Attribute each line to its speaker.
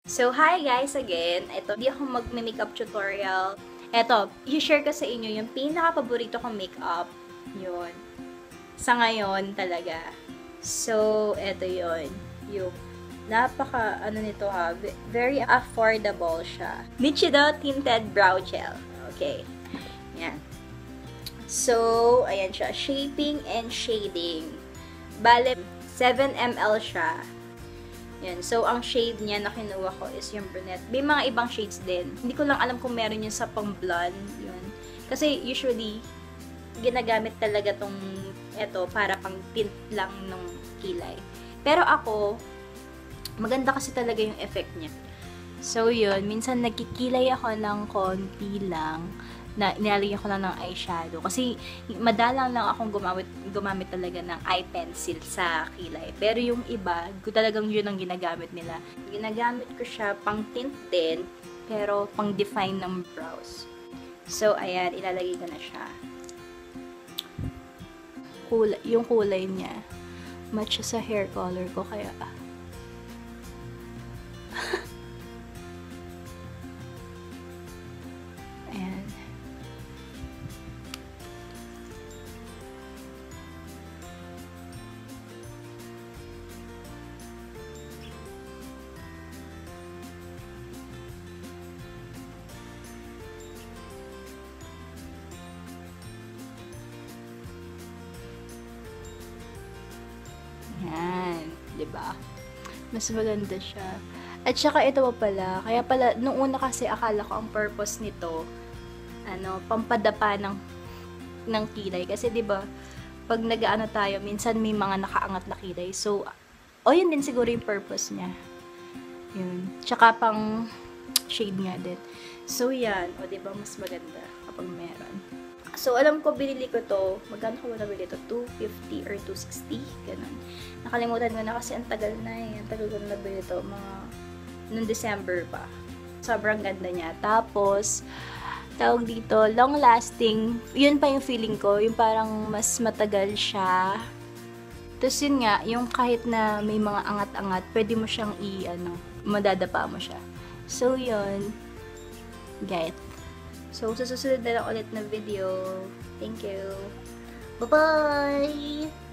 Speaker 1: So, hi guys again. Ito, di ako mag-makeup tutorial. Ito, i-share ko sa inyo yung pinaka-paborito kong makeup. Yun. Sa ngayon talaga. So, ito yun. Yung nito ha. Very affordable siya. Michido Tinted Brow Gel. Okay. Yan. So, ayan siya. Shaping and shading. Bale, 7 ml siya. Yan. So, ang shade niya na kinuha ko is yung brunette. May mga ibang shades din. Hindi ko lang alam kung meron yun sa pang blonde. Yun. Kasi usually, ginagamit talaga tong eto para pang tint lang ng kilay. Pero ako, maganda kasi talaga yung effect niya. So, yun. Minsan nagkikilay ako ng konti lang na nilalagyan ko lang ng eyeshadow. Kasi madalang lang akong gumamit talaga ng eye pencil sa kilay. Pero yung iba, talagang yun ang ginagamit nila. Ginagamit ko siya pang tint din, pero pang define ng brows. So, ayan, ilalagay ko na siya. Yung kulay niya, match sa hair color ko, kaya ayan. Yan, 'di ba? Mas maganda siya. At saka ito pa pala, kaya pala nung una kasi akala ko ang purpose nito pampadapa ng kilay kasi 'di ba? Pag nag-aano tayo, minsan may mga nakaangat na kilay. So, yun din siguro yung purpose niya. Yun. Tsaka pang shade nga din. So, yan. O, 'di ba mas maganda kapag meron. So, alam ko, binili ko to. Magkano ko nabili to? 250 or 260? Ganun. Nakalimutan ko na kasi ang tagal na eh. Ang tagal ko na nabili to. Noong December pa. Sobrang ganda niya. Tapos, tawag dito, long lasting. Yun pa yung feeling ko. Yung parang mas matagal siya. Tapos yun nga, yung kahit na may mga angat-angat, pwede mo siyang madadapa mo siya. So, yun. Get. So, sa susunod na lang ulit na video. Thank you. Bye-bye!